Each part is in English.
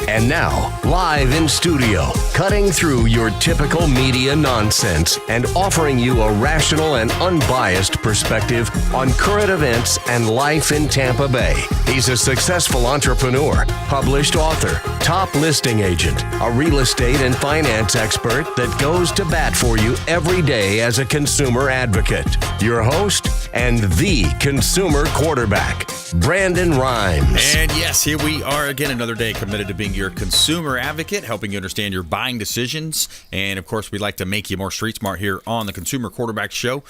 And now, live in studio, cutting through your typical media nonsense and offering you a rational and unbiased perspective on current events and life in Tampa Bay. He's a successful entrepreneur, published author, top listing agent, a real estate and finance expert that goes to bat for you every day as a consumer advocate. Your host and the consumer quarterback, Brandon Rhymes. And yes, here we are again, another day committed to being your consumer advocate, helping you understand your buying decisions. And of course, we'd like to make you more street smart here on the Consumer Quarterback Show.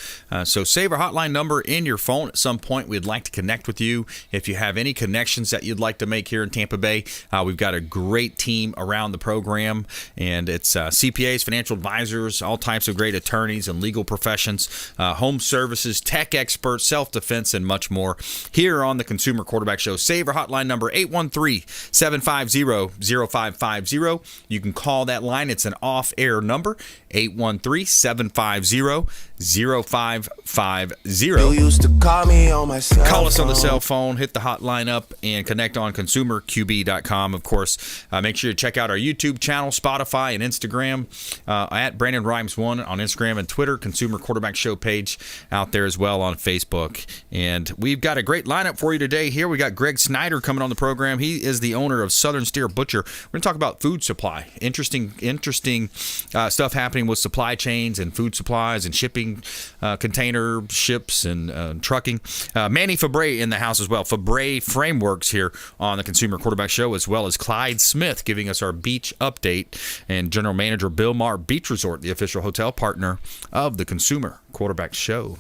So save our hotline number in your phone. At some point, we'd like to connect with you. If you have any connections that you'd like to make here in Tampa Bay, we've got a great team around the program. And it's CPAs, financial advisors, all types of great attorneys and legal professions, home services, tech experts, self-defense, and much more here on the Consumer Quarterback Show. Save our hotline number, 813-750-0550. You can call that line. It's an off-air number, 813-750-0550. You used to call me on my cell Call us on the phone. cell phone, hit the hotline up, and connect on consumerqb.com. Of course, make sure you check out our YouTube channel, Spotify, and Instagram, at Brandon Rhymes 1 on Instagram and Twitter, Consumer Quarterback Show page out there as well on Facebook. And we've got a great lineup for you today here. We got Greg Snyder coming on the program. He is the owner of Southern Steer Butcher. We're going to talk about food supply. Interesting stuff happening with supply chains and food supplies and shipping, container ships and trucking. Manny Febre in the house as well. Febre Frameworks here on the Consumer Quarterback Show, as well as Clyde Smith giving us our beach update, and General Manager Bilmar Beach Resort, the official hotel partner of the Consumer Quarterback Show.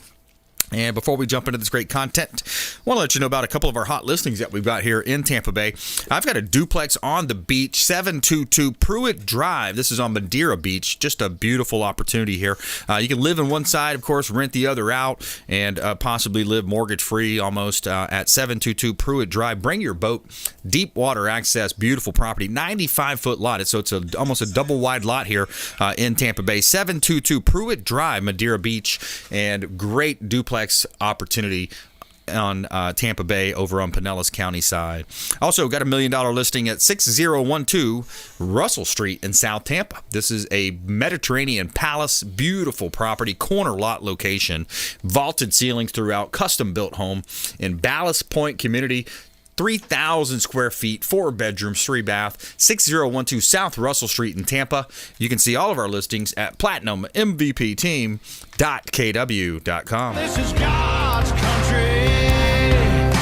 And before we jump into this great content, I want to let you know about a couple of our hot listings that we've got here in Tampa Bay. I've got a duplex on the beach, 722 Pruitt Drive. This is on Madeira Beach. Just a beautiful opportunity here. You can live in one side, of course, rent the other out, and possibly live mortgage-free almost at 722 Pruitt Drive. Bring your boat. Deep water access, beautiful property, 95-foot lot. So it's almost a double-wide lot here in Tampa Bay. 722 Pruitt Drive, Madeira Beach, and great duplex opportunity on Tampa Bay over on Pinellas County side. Also got $1 million listing at 6012 Russell Street in South Tampa. This is a Mediterranean Palace, beautiful property, corner lot location, vaulted ceilings throughout, custom built home in Ballast Point community. 3,000 square feet, 4 bedrooms, 3 bath, 6012 South Russell Street in Tampa. You can see all of our listings at platinummvpteam.kw.com. This is God's country.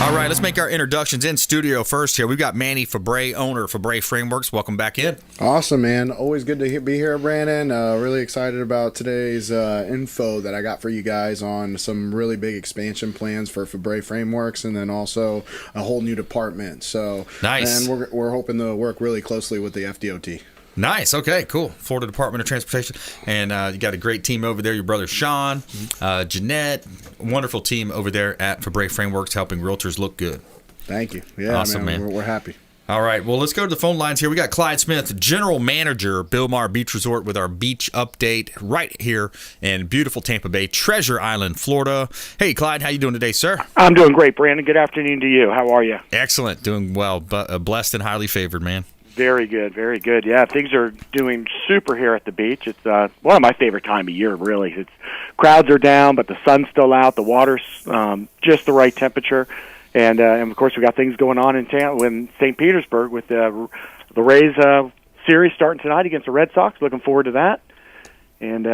All right, let's make our introductions in studio first here. We've got Manny Febre, owner of Febre Frameworks. Welcome back in. Awesome, man. Always good to be here, Brandon. Really excited about today's info that I got for you guys on some really big expansion plans for Febre Frameworks, and then also a whole new department. So, nice. And we're hoping to work really closely with the FDOT. Nice. Okay, cool. Florida Department of Transportation. And you got a great team over there. Your brother Sean, Jeanette, wonderful team over there at Febre Frameworks helping realtors look good. Thank you. Yeah, awesome, man. We're happy. All right, well, let's go to the phone lines here. We got Clyde Smith, General Manager, Bilmar Beach Resort, with our beach update right here in beautiful Tampa Bay, Treasure Island, Florida. Hey, Clyde, how you doing today, sir? I'm doing great, Brandon. Good afternoon to you. How are you? Excellent. Doing well. Blessed and highly favored, man. Very good, very good. Yeah, things are doing super here at the beach. It's one of my favorite time of year, really. It's crowds are down, but the sun's still out. The water's just the right temperature. And of course, we got things going on in St. Petersburg with the Rays series starting tonight against the Red Sox. Looking forward to that, and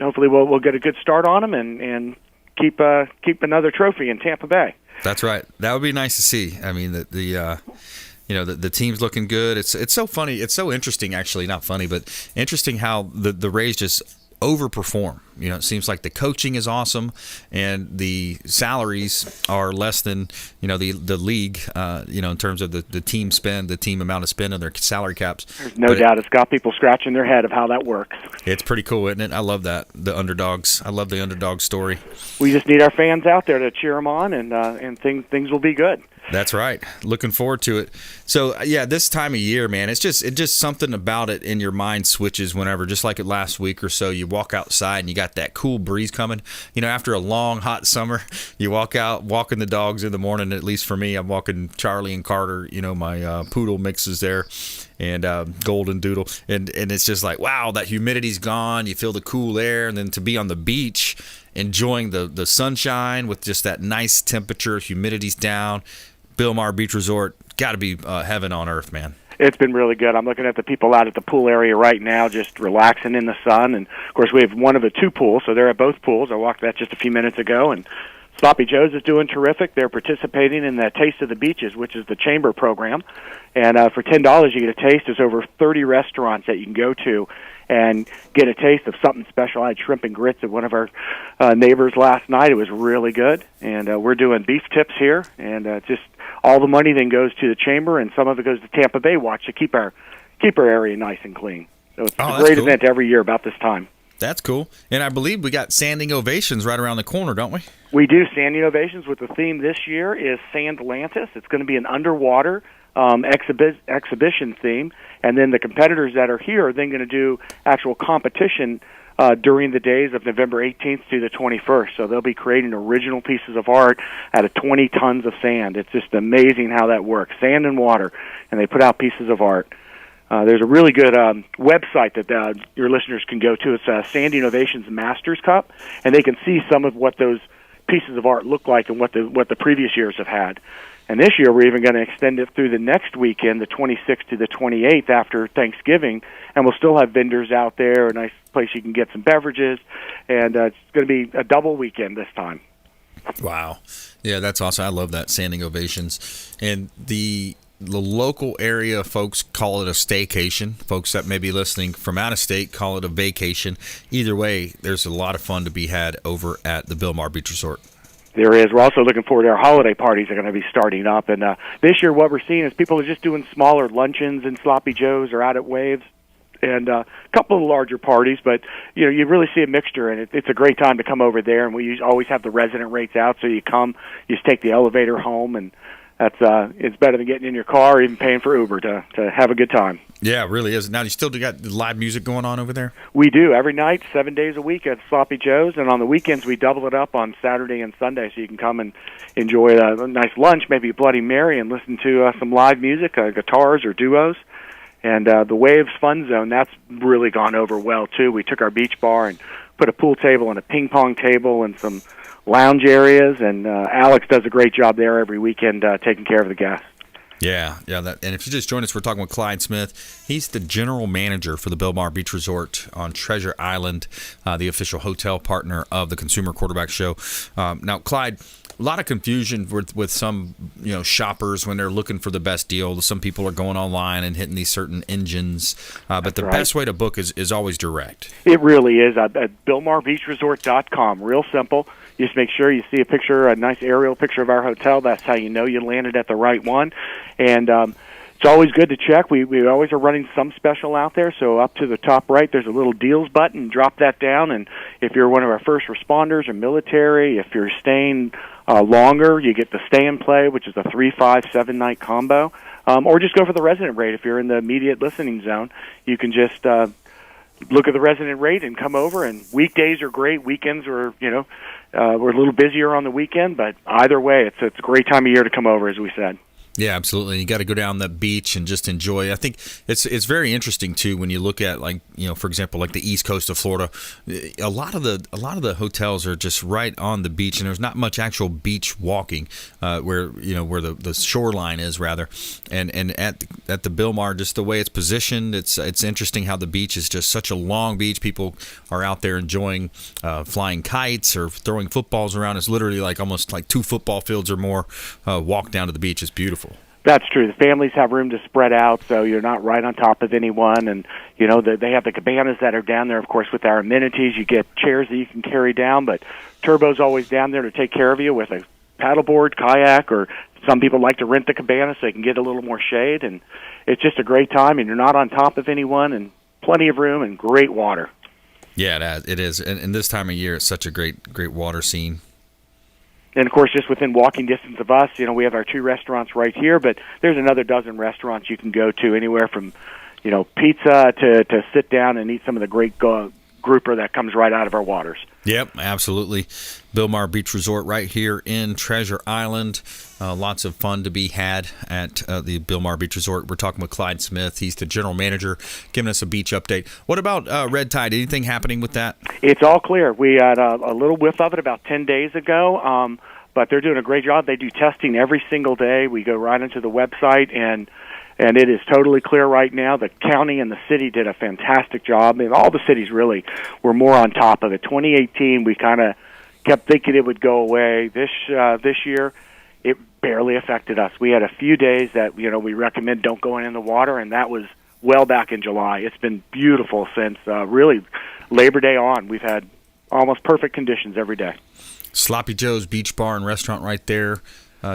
hopefully we'll get a good start on them and keep another trophy in Tampa Bay. That's right. That would be nice to see. I mean, the team's looking good. It's so funny. It's so interesting, actually. Not funny, but interesting how the Rays just overperform. It seems like the coaching is awesome, and the salaries are less than the league. In terms of the team spend, the team amount of spend on their salary caps. There's no doubt, it's got people scratching their head of how that works. It's pretty cool, isn't it? I love that, the underdogs. I love the underdog story. We just need our fans out there to cheer them on, and things will be good. That's right. Looking forward to it. So, yeah, this time of year, man, it's just something about it in your mind switches whenever, just like it last week or so, you walk outside and you got that cool breeze coming. You know, after a long, hot summer, you walking the dogs in the morning, at least for me. I'm walking Charlie and Carter, you know, my poodle mixes there, and golden doodle. And it's just like, wow, that humidity's gone. You feel the cool air. And then to be on the beach, enjoying the sunshine with just that nice temperature, humidity's down. Bilmar Beach Resort, got to be heaven on earth, man. It's been really good. I'm looking at the people out at the pool area right now, just relaxing in the sun. And, of course, we have one of the two pools, so they're at both pools. I walked that just a few minutes ago. And Sloppy Joe's is doing terrific. They're participating in the Taste of the Beaches, which is the chamber program. And for $10, you get a taste. There's over 30 restaurants that you can go to and get a taste of something special. I had shrimp and grits at one of our neighbors last night. It was really good. And we're doing beef tips here. And just all the money then goes to the chamber, and some of it goes to Tampa Bay Watch to keep our area nice and clean. So it's a great event every year about this time. That's cool. And I believe we got Sanding Ovations right around the corner, don't we? We do. Sanding Ovations, with the theme this year is Sandlantis. It's going to be an underwater exhibition theme. And then the competitors that are here are then going to do actual competition during the days of November 18th to the 21st. So they'll be creating original pieces of art out of 20 tons of sand. It's just amazing how that works. Sand and water, and they put out pieces of art. There's a really good website that your listeners can go to. It's Sanding Ovations Masters Cup, and they can see some of what those pieces of art look like and what the previous years have had. And this year we're even going to extend it through the next weekend, the 26th to the 28th after Thanksgiving, and we'll still have vendors out there, a nice place you can get some beverages, and it's going to be a double weekend this time. Wow. Yeah, that's awesome. I love that, Sanding Ovations. And the local area folks call it a staycation. Folks that may be listening from out of state call it a vacation. Either way, there's a lot of fun to be had over at the Bilmar Beach Resort. There is. We're also looking forward to our holiday parties that are going to be starting up. And this year what we're seeing is people are just doing smaller luncheons in Sloppy Joe's or out at Waves, and a couple of larger parties. But, you know, you really see a mixture, and it's a great time to come over there. And we always have the resident rates out, so you come, you just take the elevator home, and that's it's better than getting in your car or even paying for Uber to have a good time. Yeah, it really is. Now, you still got live music going on over there? We do. Every night, 7 days a week at Sloppy Joe's, and on the weekends we double it up on Saturday and Sunday, so you can come and enjoy a nice lunch, maybe a Bloody Mary, and listen to some live music, guitars or duos. And the Waves Fun Zone, that's really gone over well, too. We took our beach bar and put a pool table and a ping pong table and some lounge areas, and Alex does a great job there every weekend taking care of the guests. Yeah. And if you just joined us, we're talking with Clyde Smith. He's the general manager for the Bilmar Beach Resort on Treasure Island, the official hotel partner of the Consumer Quarterback Show. Now, Clyde, a lot of confusion with some shoppers when they're looking for the best deal. Some people are going online and hitting these certain engines, but the best way to book is always direct. It really is at BilmarBeachResort.com. Real simple. You just make sure you see a nice aerial picture of our hotel. That's how you know you landed at the right one. And it's always good to check. We always are running some special out there. So up to the top right, there's a little deals button. Drop that down. And if you're one of our first responders or military, if you're staying longer, you get the stay and play, which is a 3, 5, 7 night combo. Or just go for the resident rate. If you're in the immediate listening zone, you can just look at the resident rate and come over. And weekdays are great. Weekends are, we're a little busier on the weekend, but either way, it's a great time of year to come over, as we said. Yeah, absolutely. You got to go down the beach and just enjoy. I think it's very interesting too when you look at, like, for example, like the east coast of Florida. A lot of the hotels are just right on the beach, and there's not much actual beach walking where the shoreline is rather. And at the Bilmar, just the way it's positioned, it's interesting how the beach is just such a long beach. People are out there enjoying flying kites or throwing footballs around. It's literally like almost like 2 football fields or more walk down to the beach. It's beautiful. That's true. The families have room to spread out, so you're not right on top of anyone. And, they have the cabanas that are down there, of course, with our amenities. You get chairs that you can carry down, but Turbo's always down there to take care of you with a paddleboard, kayak, or some people like to rent the cabana so they can get a little more shade. And it's just a great time, and you're not on top of anyone, and plenty of room and great water. Yeah, it is. And this time of year, it's such a great water scene. And, of course, just within walking distance of us, we have our 2 restaurants right here, but there's another dozen restaurants you can go to, anywhere from, pizza to sit down and eat some of the great grouper that comes right out of our waters. Yep, absolutely. Bilmar Beach Resort right here in Treasure Island. Lots of fun to be had at the Bilmar Beach Resort. We're talking with Clyde Smith. He's the general manager, giving us a beach update. What about red tide? Anything happening with that? It's all clear. We had a little whiff of it about 10 days ago, but they're doing a great job. They do testing every single day. We go right into the website, and it is totally clear right now. The county and the city did a fantastic job, and all the cities really were more on top of it. 2018, we kind of kept thinking it would go away. This year, it barely affected us. We had a few days that we recommend don't go in the water, and that was well back in July. It's been beautiful since really Labor Day on. We've had almost perfect conditions every day. Sloppy Joe's Beach Bar and Restaurant right there.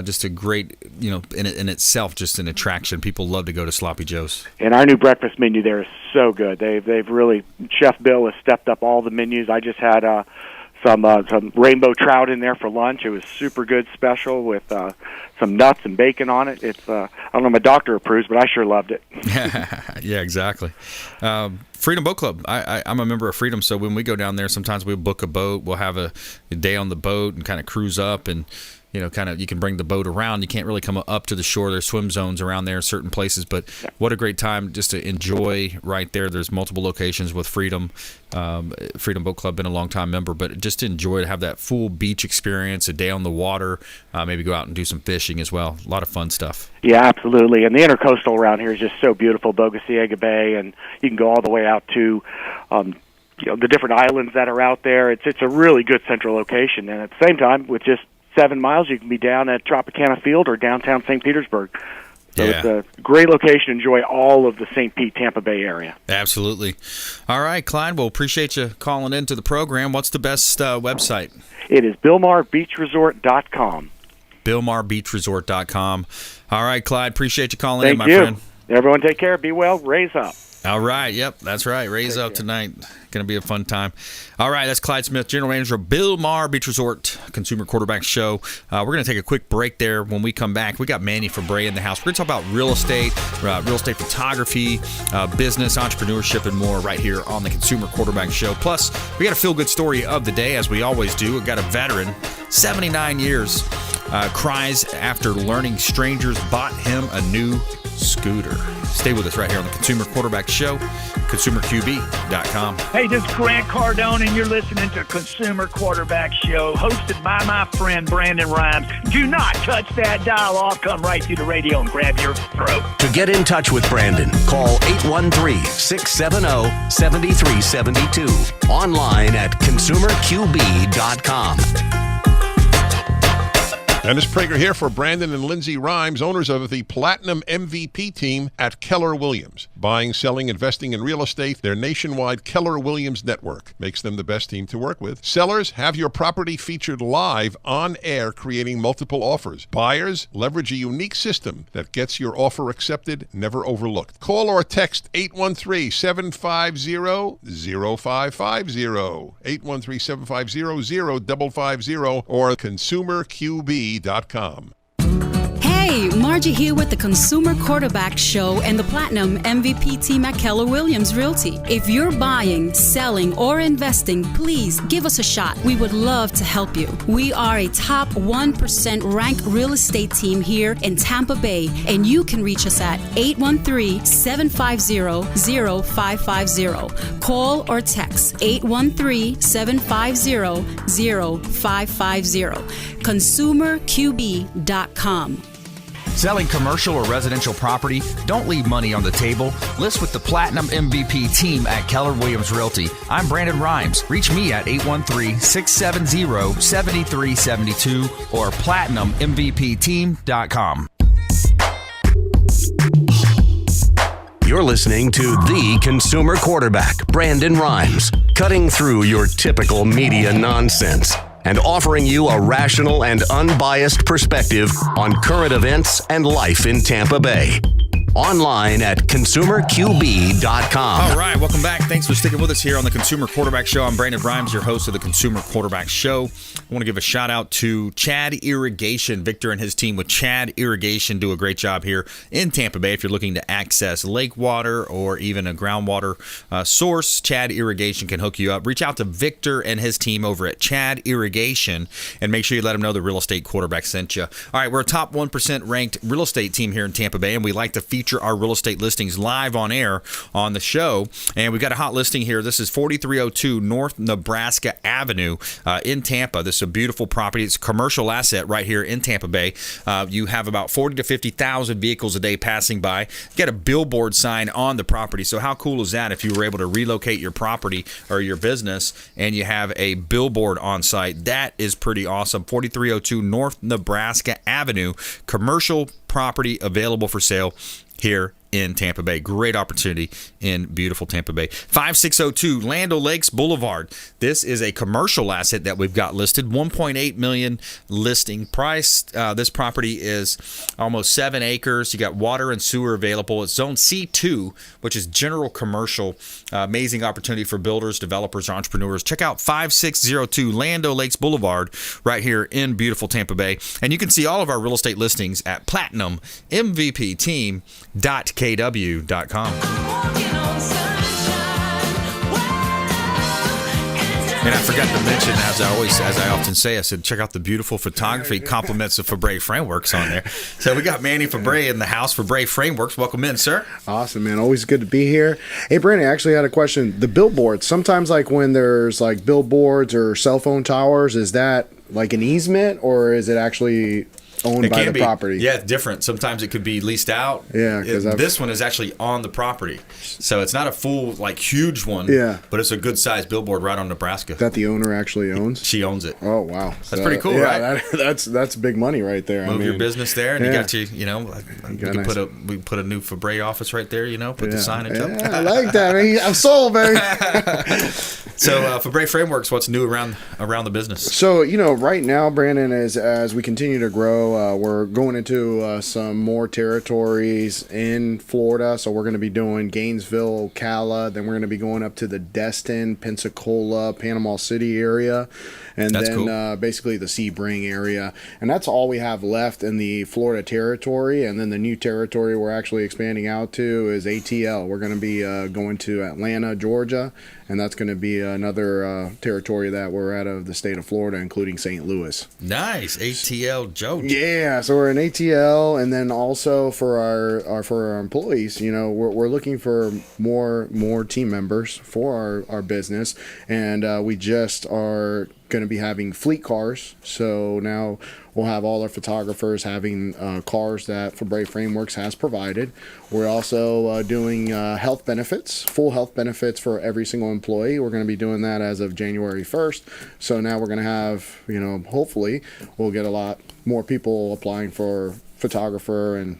Just a great, in itself, just an attraction. People love to go to Sloppy Joe's. And our new breakfast menu there is so good. They've really, Chef Bill has stepped up all the menus. I just had some rainbow trout in there for lunch. It was super good special with some nuts and bacon on it. It's I don't know if my doctor approves, but I sure loved it. Yeah, exactly. Freedom Boat Club. I'm a member of Freedom, so when we go down there, sometimes we'll book a boat. We'll have a day on the boat and kind of cruise up, and you can bring the boat around. You can't really come up to the shore. There's swim zones around there in certain places, but what a great time just to enjoy right there. There's multiple locations with Freedom. Freedom Boat Club, been a long time member, but just to enjoy, to have that full beach experience, a day on the water, maybe go out and do some fishing as well. A lot of fun stuff. Yeah, absolutely. And the intercoastal around here is just so beautiful, Bogosiega Bay, and you can go all the way out to the different islands that are out there. It's a really good central location, and at the same time, with just 7 miles, you can be down at Tropicana Field or downtown St. Petersburg. So it's a great location to enjoy all of the St. Pete, Tampa Bay area. Absolutely. All right, Clyde, well, appreciate you calling into the program. What's the best website? It is BilmarBeachResort.com. BilmarBeachResort.com. All right, Clyde, appreciate you calling in, my Thank you. friend. Everyone take care. Be well. Raise up. All right. Yep, that's right. Raise up tonight. Going to be a fun time. All right, that's Clyde Smith, General Manager of Bilmar Beach Resort, Consumer Quarterback Show. We're going to take a quick break there. When we come back, we got Manny Febre in the house. We're going to talk about real estate photography, business, entrepreneurship, and more right here on the Consumer Quarterback Show. Plus, we got a feel-good story of the day, as we always do. We've got a veteran, 79 years, cries after learning strangers bought him a new scooter. Stay with us right here on the Consumer Quarterback Show, consumerqb.com. Hey, this is Grant Cardone, and you're listening to Consumer Quarterback Show, hosted by my friend Brandon Rhymes. Do not touch that dial. I'll come right through the radio and grab your throat. To get in touch with Brandon, call 813-670-7372. Online at consumerqb.com. Dennis Prager here for Brandon and Lindsay Rhymes, owners of the Platinum MVP team at Keller Williams. Buying, selling, investing in real estate, their nationwide Keller Williams network makes them the best team to work with. Sellers, have your property featured live on air, creating multiple offers. Buyers, leverage a unique system that gets your offer accepted, never overlooked. Call or text 813-750-0550, 813-750-0550, or consumerqb.com. Hey, Margie here with the Consumer Quarterback Show and the Platinum MVP team at Keller Williams Realty. If you're buying, selling, or investing, please give us a shot. We would love to help you. We are a top 1% ranked real estate team here in Tampa Bay, and you can reach us at 813-750-0550. Call or text 813-750-0550. ConsumerQB.com. Selling commercial or residential property? Don't leave money on the table. List with the Platinum MVP team at Keller Williams Realty. I'm Brandon Rhymes. Reach me at 813-670-7372 or platinummvpteam.com. You're listening to the Consumer Quarterback, Brandon Rhymes, cutting through your typical media nonsense and offering you a rational and unbiased perspective on current events and life in Tampa Bay. Online at consumerqb.com. All right, welcome back. Thanks for sticking with us here on the Consumer Quarterback Show. I'm Brandon Rhymes, your host of the Consumer Quarterback Show. I want to give a shout out to Chad Irrigation. Victor and his team with Chad Irrigation do a great job here in Tampa Bay. If you're looking to access lake water or even a groundwater source, Chad Irrigation can hook you up. Reach out to Victor and his team over at Chad Irrigation and make sure you let them know the Real Estate Quarterback sent you. All right, we're a top 1% ranked real estate team here in Tampa Bay, and we like to feature our real estate listings live on air on the show. And we've got a hot listing here. This is 4302 North Nebraska Avenue in Tampa. This is a beautiful property. It's a commercial asset right here in Tampa Bay. You have about 40 to 50,000 vehicles a day passing by. You got a billboard sign on the property. So how cool is that if you were able to relocate your property or your business and you have a billboard on site? That is pretty awesome. 4302 North Nebraska Avenue, commercial property available for sale here in Tampa Bay. Great opportunity in beautiful Tampa Bay. 5602 Land O'Lakes Boulevard. This is a commercial asset that we've got listed. $1.8 million listing price. This property is almost 7 acres. You got water and sewer available. It's zone C2, which is general commercial. Amazing opportunity for builders, developers, entrepreneurs. Check out 5602 Land O'Lakes Boulevard right here in beautiful Tampa Bay. And you can see all of our real estate listings at platinummvpteam.kw.com. And I forgot to mention, as I often say, I said, check out the beautiful photography compliments of Febre Frameworks on there. So we got Manny Febre in the house. Febre Frameworks, welcome in, sir. Awesome, man. Always good to be here. Hey, Brandon, I actually had a question. The billboards, sometimes like when there's like billboards or cell phone towers, is that like an easement or is it actually owned by the property? Yeah, it's different. Sometimes it could be leased out. Yeah, this one is actually on the property, so it's not a full like huge one. Yeah, but it's a good sized billboard right on Nebraska that the owner actually owns. She owns it. Oh wow, that's pretty cool, right? That's big money right there. Move your business there, and you got we can put a new Febre office right there. Put the signage up. I like that. I'm sold, baby. So Febre Frameworks, what's new around the business? So right now, Brandon, as we continue to grow. We're going into some more territories in Florida. So we're going to be doing Gainesville, Ocala. Then we're going to be going up to the Destin, Pensacola, Panama City area. And that's then cool. Basically the Sebring area. And that's all we have left in the Florida territory. And then the new territory we're actually expanding out to is ATL. We're going to be going to Atlanta, Georgia. And that's going to be another territory that we're out of the state of Florida, including St. Louis. Nice. ATL, Georgia. Yeah, so we're in ATL, and then also for our employees, we're looking for more team members for our business, and we just are going to be having fleet cars. So now we'll have all our photographers having cars that Febre Frameworks has provided. We're also doing health benefits, full health benefits for every single employee. We're going to be doing that as of January 1st. So now we're going to have, hopefully we'll get a lot more people applying for photographer and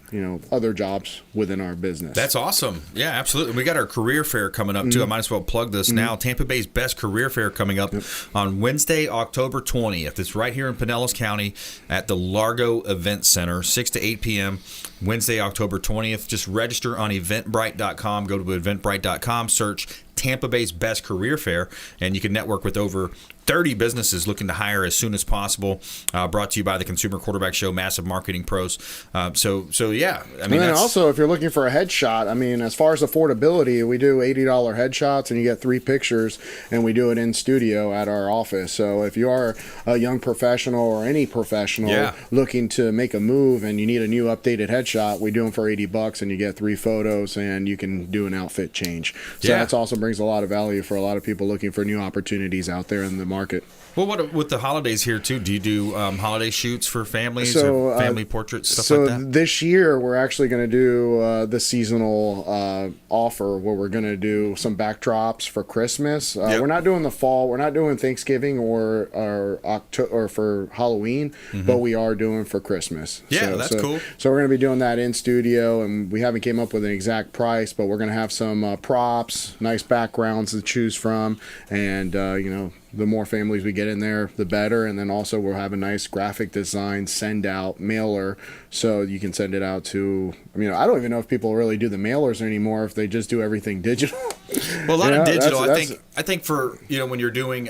other jobs within our business. That's awesome. Yeah, absolutely. We got our career fair coming up too. I might as well plug this now. Tampa Bay's best career fair coming up on Wednesday, October 20th. It's right here in Pinellas County at the Largo Event Center, 6 to 8 p.m. Wednesday, October 20th. Just register on eventbrite.com. Go to eventbrite.com, search Tampa Bay's best career fair, and you can network with over 30 businesses looking to hire as soon as possible. Brought to you by the Consumer Quarterback Show, Massive Marketing Pros. So yeah. And then also, if you're looking for a headshot, as far as affordability, we do $80 headshots, and you get 3 pictures, and we do it in studio at our office. So if you are a young professional or any professional looking to make a move and you need a new updated headshot, we do them for $80, and you get 3 photos, and you can do an outfit change. So that's also brings a lot of value for a lot of people looking for new opportunities out there in the market. Well, what with the holidays here too? Do you do holiday shoots for families or family portraits, stuff like that? So this year we're actually going to do the seasonal offer where we're going to do some backdrops for Christmas. We're not doing the fall. We're not doing Thanksgiving or October or for Halloween, but we are doing for Christmas. Yeah, that's cool. So we're going to be doing that in studio, and we haven't came up with an exact price, but we're going to have some props, nice backgrounds to choose from, and the more families we get in there, the better. And then also we'll have a nice graphic design send out mailer, so you can send it out to, I don't even know if people really do the mailers anymore, if they just do everything digital. Well, a lot of digital. I think for, when you're doing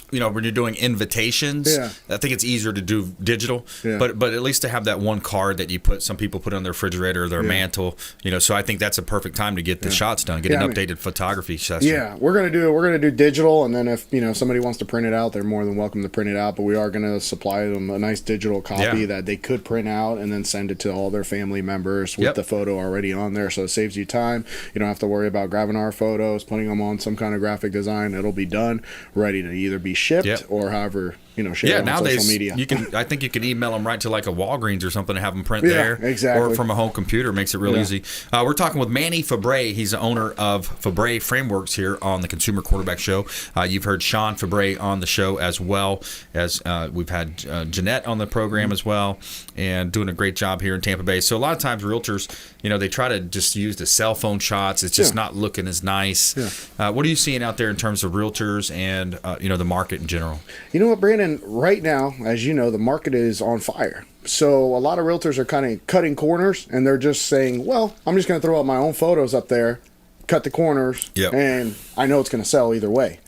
when you're doing invitations, I think it's easier to do digital. But at least to have that one card that some people put on their refrigerator or their mantle, so I think that's a perfect time to get the shots done, get an updated photography session. Yeah, we're gonna do digital, and then if somebody wants to print it out, they're more than welcome to print it out. But we are gonna supply them a nice digital copy that they could print out and then send it to all their family members with the photo already on there. So it saves you time. You don't have to worry about grabbing our photos, putting them on some kind of graphic design. It'll be done, ready to either be shipped or however share on social media. I think you can email them right to like a Walgreens or something and have them print there. Exactly. Or from a home computer. Makes it real easy. We're talking with Manny Febre. He's the owner of Febre Frameworks here on the Consumer Quarterback Show. You've heard Sean Febre on the show, as well as we've had Jeanette on the program as well, and doing a great job here in Tampa Bay. So a lot of times realtors, they try to just use the cell phone shots. It's just not looking as nice. What are you seeing out there in terms of realtors and the market in general? You know what, Brandon? Right now, as you know, the market is on fire. So a lot of realtors are kind of cutting corners, and they're just saying, well, I'm just going to throw up my own photos up there, cut the corners, and I know it's going to sell either way.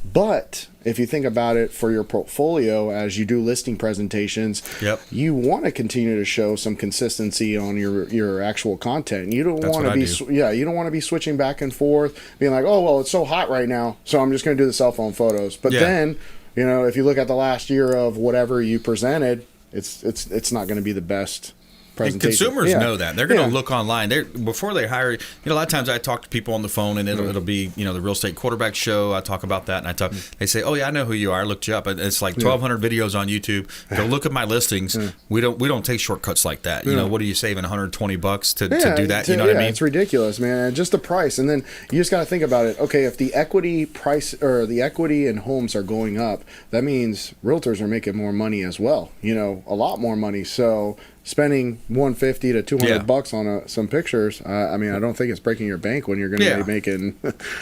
But if you think about it for your portfolio, as you do listing presentations, you want to continue to show some consistency on your actual content. You don't want to be you don't want to be switching back and forth, being like, oh well, it's so hot right now, so I'm just going to do the cell phone photos. But then, if you look at the last year of whatever you presented, it's not going to be the best presentation. And consumers know that. They're going to look online. Before they hire, a lot of times I talk to people on the phone, and it'll be, the Real Estate Quarterback Show. I talk about that, and they say, oh yeah, I know who you are. I looked you up. It's like 1,200 videos on YouTube. Go look at my listings. We don't take shortcuts like that. What are you saving, $120 to do that? You know what I mean? It's ridiculous, man. Just the price, and then you just got to think about it. Okay, if the equity price or the equity in homes are going up, that means realtors are making more money as well. A lot more money. So spending $150 to $200 on some pictures, I don't think it's breaking your bank when you're going to be making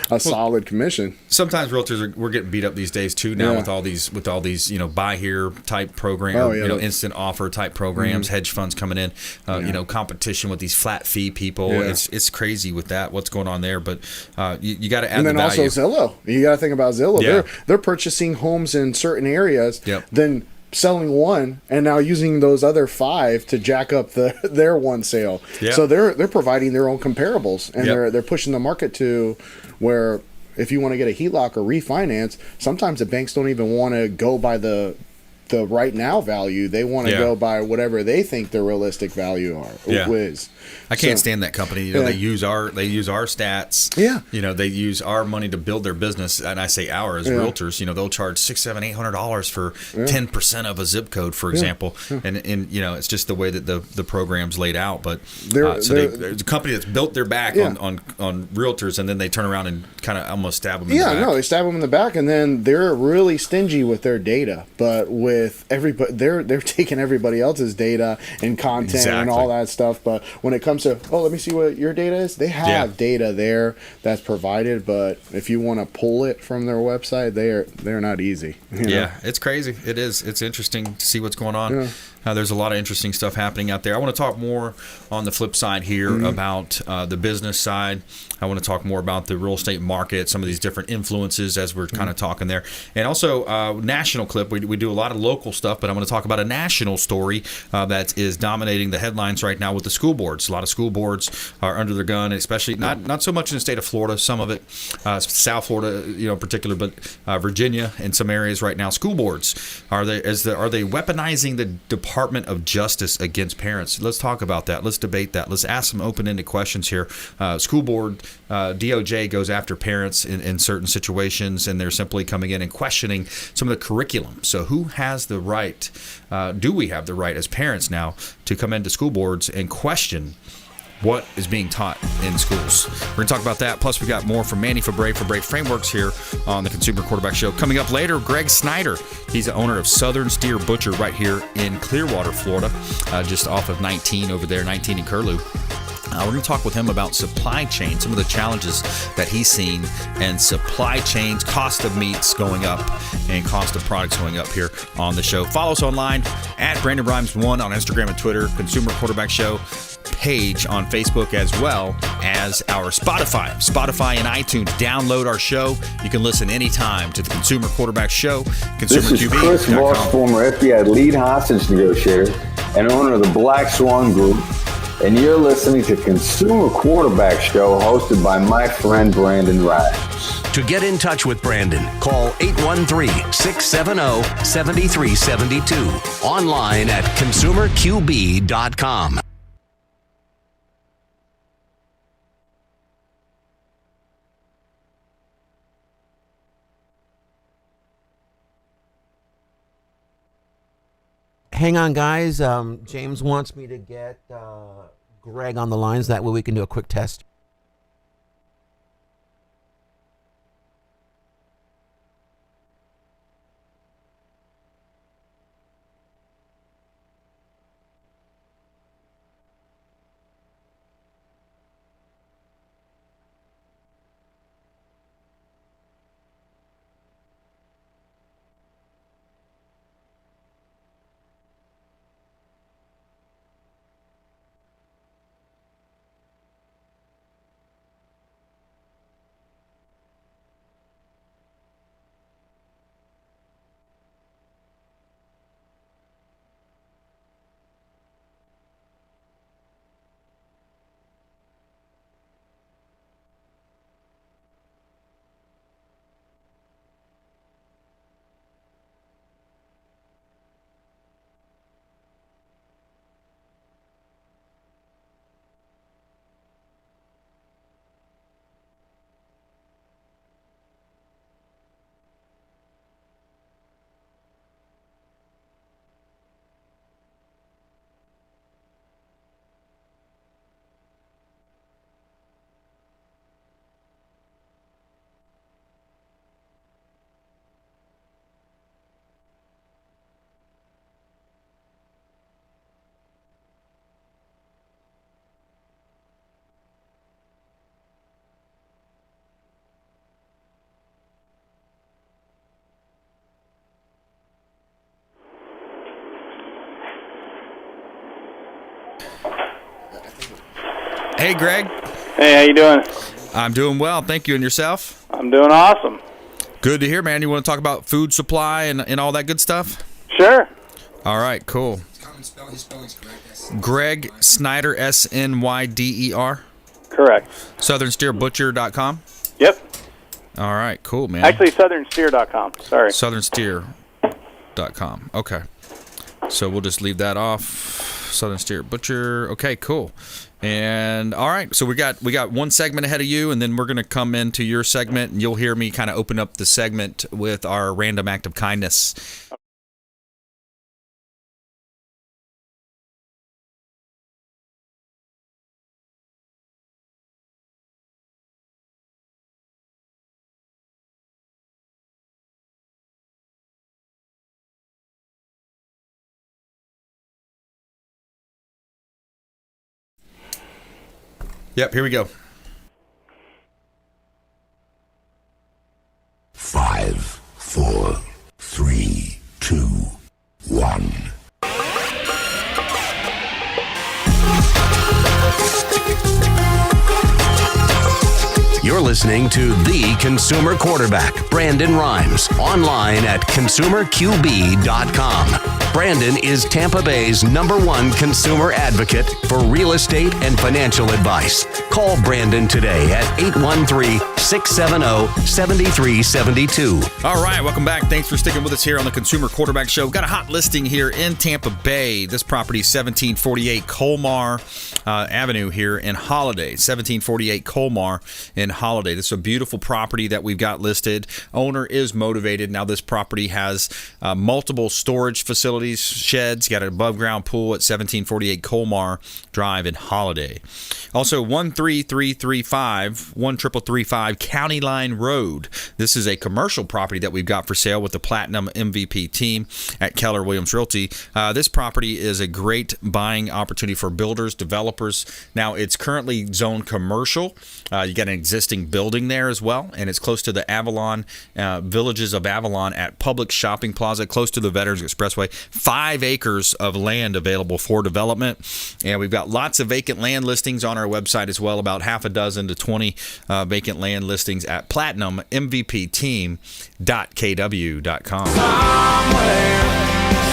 a solid commission. Sometimes realtors we're getting beat up these days too now with all these buy here type program, instant offer type programs, hedge funds coming in, competition with these flat fee people. It's crazy with that. What's going on there? But you got to add the value. And then also Zillow. You got to think about Zillow. They're purchasing homes in certain areas. Then selling one and now using those other 5 to jack up their one sale. So they're providing their own comparables, and they're pushing the market to where if you want to get a HELOC or refinance, sometimes the banks don't even want to go by the right now value. They want to go by whatever they think the realistic value is. I can't stand that company. They use our stats. They use our money to build their business, and I say our as realtors. They'll charge $600, $700, $800 for 10% of a zip code, for example. And it's just the way that the program's laid out. But it's a company that's built their back on realtors, and then they turn around and kind of almost stab them in the back. They stab them in the back, and then they're really stingy with their data. But with everybody, they're taking everybody else's data and content and all that stuff. But when it comes to, let me see what your data is, they have data there that's provided, but if you want to pull it from their website, they're not easy. It's crazy. It is. It's interesting to see what's going on. There's a lot of interesting stuff happening out there. I want to talk more on the flip side here about the business side. I want to talk more about the real estate market, some of these different influences as we're kind of talking there. And also national clip. We do a lot of local stuff, but I want to talk about a national story that is dominating the headlines right now with the school boards. A lot of school boards are under the gun, especially not so much in the state of Florida, some of it, South Florida, in particular, but Virginia and some areas right now. School boards, are they weaponizing the Department of Justice against parents? Let's talk about that. Let's debate that. Let's ask some open-ended questions here. School board, DOJ goes after parents in certain situations, and they're simply coming in and questioning some of the curriculum. So who has the right, do we have the right as parents now to come into school boards and question what is being taught in schools. We're going to talk about that. Plus, we got more from Manny Febre Frameworks here on the Consumer Quarterback Show. Coming up later, Greg Snyder. He's the owner of Southern Steer Butcher right here in Clearwater, Florida, just off of 19 over there, 19 in Curlew. We're going to talk with him about supply chain, some of the challenges that he's seen, and supply chains, cost of meats going up, and cost of products going up here on the show. Follow us online at Brandon Rhymes 1 on Instagram and Twitter, Consumer Quarterback Show page on Facebook, as well as our Spotify and iTunes. Download our show. You can listen anytime to the Consumer Quarterback Show. This is Chris Voss, former FBI lead hostage negotiator and owner of the Black Swan Group. And you're listening to Consumer Quarterback Show, hosted by my friend Brandon Rhymes. To get in touch with Brandon, call 813-670-7372. Online at consumerqb.com. Hang on, guys. James wants me to get Greg on the lines. That way we can do a quick test. Hey, Greg. Hey, how you doing? I'm doing well, thank you. And yourself? I'm doing awesome. Good to hear, man. You want to talk about food supply and all that good stuff? Sure. All right, cool. Greg Snyder, Snyder. Correct. SouthernSteerButcher.com? Yep. All right, cool, man. Actually, SouthernSteer.com. Sorry. SouthernSteer.com. Okay. So we'll just leave that off. Southern Steer Butcher. Okay, cool. And all right, so we got one segment ahead of you, and then we're gonna come into your segment, and you'll hear me kind of open up the segment with our random act of kindness. Yep, here we go. 5, 4, 3, 2, 1. You're listening to The Consumer Quarterback, Brandon Rhymes, online at consumerqb.com. Brandon is Tampa Bay's #1 consumer advocate for real estate and financial advice. Call Brandon today at 813-670-7372. All right, welcome back. Thanks for sticking with us here on the Consumer Quarterback Show. We've got a hot listing here in Tampa Bay. This property is 1748 Colmar Avenue here in Holiday. 1748 Colmar in Holiday. Holiday. This is a beautiful property that we've got listed. Owner is motivated. Now, this property has multiple storage facilities, sheds, got an above-ground pool at 1748 Colmar Drive in Holiday. Also, 13335 County Line Road. This is a commercial property that we've got for sale with the Platinum MVP team at Keller Williams Realty. This property is a great buying opportunity for builders, developers. Now, it's currently zoned commercial. You got an existing building there as well, and it's close to the Avalon, Villages of Avalon at Public Shopping Plaza, close to the Veterans Expressway. 5 acres of land available for development, and we've got lots of vacant land listings on our website as well, about half a dozen to 20 vacant land listings at platinummvpteam.kw.com.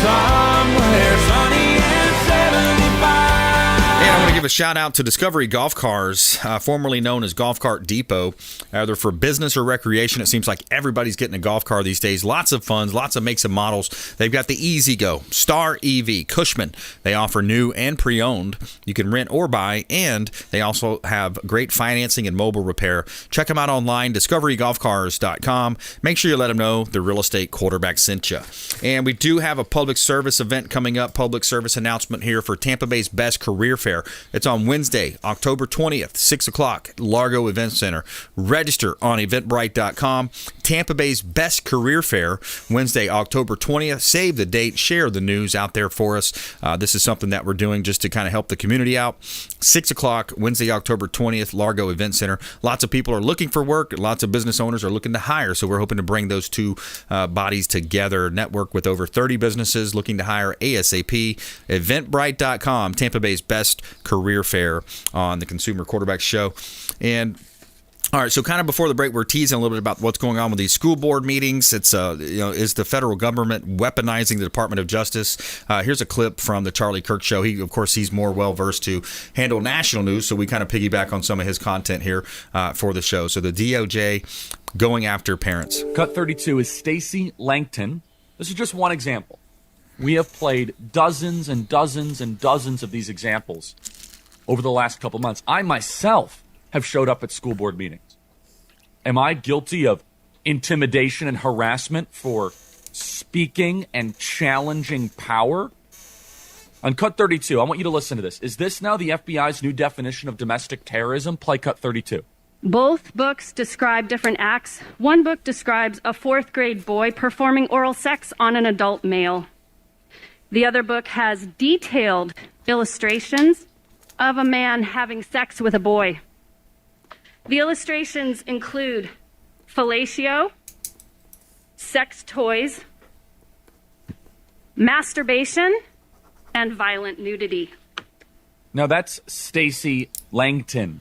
Somewhere sunny and 75. And I want to give a shout out to Discovery Golf Cars, formerly known as Golf Cart Depot. Either for business or recreation, it seems like everybody's getting a golf car these days. Lots of funds, lots of makes and models. They've got the Easy Go, Star EV, Cushman. They offer new and pre-owned. You can rent or buy, and they also have great financing and mobile repair. Check them out online, discoverygolfcars.com. Make sure you let them know the real estate quarterback sent you. And we do have a public service event coming up, public service announcement here for Tampa Bay's Best Career Fair. It's on Wednesday, October 20th, 6 o'clock, Largo Event Center. Register on eventbrite.com. Tampa Bay's Best Career Fair, Wednesday, October 20th. Save the date, share the news out there for us. This is something that we're doing just to kind of help the community out. 6 o'clock, Wednesday, October 20th, Largo Event Center. Lots of people are looking for work. Lots of business owners are looking to hire. So we're hoping to bring those two bodies together. Network with over 30 businesses looking to hire ASAP. Eventbrite.com, Tampa Bay's Best Career Fair on the Consumer Quarterback Show. And all right, so kind of before the break, we're teasing a little bit about what's going on with these school board meetings. It's, is the federal government weaponizing the Department of Justice? Here's a clip from the Charlie Kirk Show. He's more well-versed to handle national news, so we kind of piggyback on some of his content here for the show. So the DOJ going after parents. Cut 32 is Stacey Langton. This is just one example. We have played dozens and dozens and dozens of these examples over the last couple months. I myself have showed up at school board meetings. Am I guilty of intimidation and harassment for speaking and challenging power? On Cut 32, I want you to listen to this. Is this now the FBI's new definition of domestic terrorism? Play Cut 32. Both books describe different acts. One book describes a 4th grade boy performing oral sex on an adult male. The other book has detailed illustrations of a man having sex with a boy. The illustrations include fellatio, sex toys, masturbation, and violent nudity. Now that's Stacey Langton,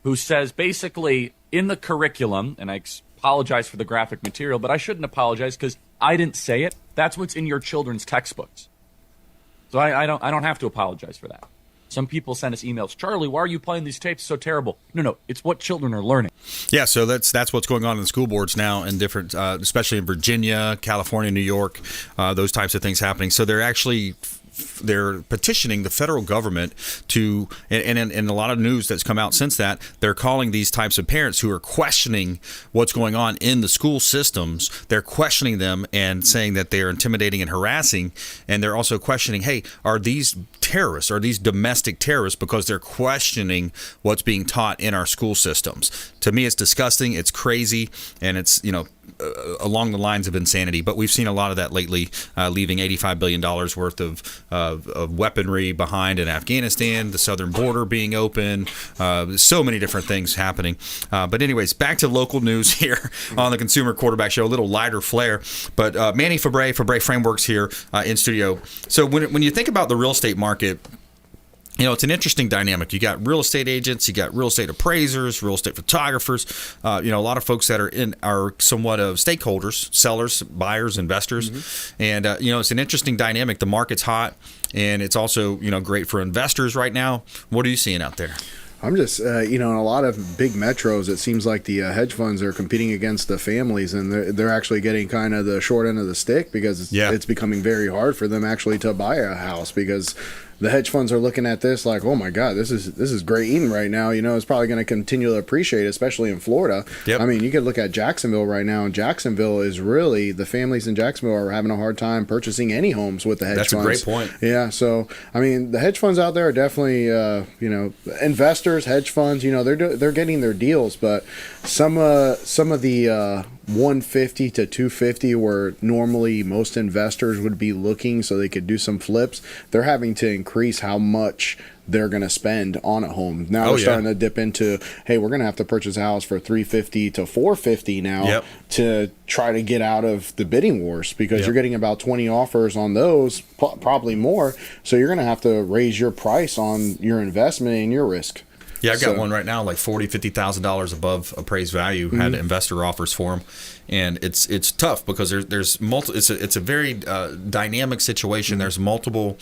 who says basically in the curriculum, and I apologize for the graphic material, but I shouldn't apologize because I didn't say it. That's what's in your children's textbooks. So I don't have to apologize for that. Some people send us emails, Charlie, why are you playing these tapes so terrible? No, it's what children are learning. Yeah, so that's what's going on in the school boards now in different, especially in Virginia, California, New York, those types of things happening. So they're petitioning the federal government to, and a lot of news that's come out since that, they're calling these types of parents who are questioning what's going on in the school systems, they're questioning them and saying that they're intimidating and harassing, and they're also questioning, hey, are these terrorists, are these domestic terrorists, because they're questioning what's being taught in our school systems. To me, it's disgusting, it's crazy, and it's, along the lines of insanity. But we've seen a lot of that lately, leaving $85 billion worth of weaponry behind in Afghanistan, the southern border being open, so many different things happening. But anyways, back to local news here on the Consumer Quarterback Show, a little lighter flair. But Manny Febre Frameworks here in studio. So when you think about the real estate market, it's an interesting dynamic. You got real estate agents, you got real estate appraisers, real estate photographers, a lot of folks that are somewhat of stakeholders, sellers, buyers, investors. Mm-hmm. And, it's an interesting dynamic. The market's hot, and it's also, great for investors right now. What are you seeing out there? I'm just, in a lot of big metros, it seems like the hedge funds are competing against the families, and they're actually getting kind of the short end of the stick because it's becoming very hard for them actually to buy a house because the hedge funds are looking at this like, oh my God, this is great eating right now. It's probably going to continue to appreciate, especially in Florida. Yep. I mean, you could look at Jacksonville right now, and Jacksonville is really, the families in Jacksonville are having a hard time purchasing any homes with the hedge funds. That's a great point. Yeah, so I mean, the hedge funds out there are definitely, investors, hedge funds. They're getting their deals, but some of the 150 to 250 where normally most investors would be looking so they could do some flips, they're having to increase how much they're going to spend on a home. Now they're starting to dip into, hey, we're going to have to purchase a house for $350 to $450 now to try to get out of the bidding wars, because you're getting about 20 offers on those, probably more. So you're going to have to raise your price on your investment and your risk. Yeah, I've got one right now, like $40,000-$50,000 above appraised value. Had investor offers for them, and it's tough because there's multiple. It's a very dynamic situation. There's multiple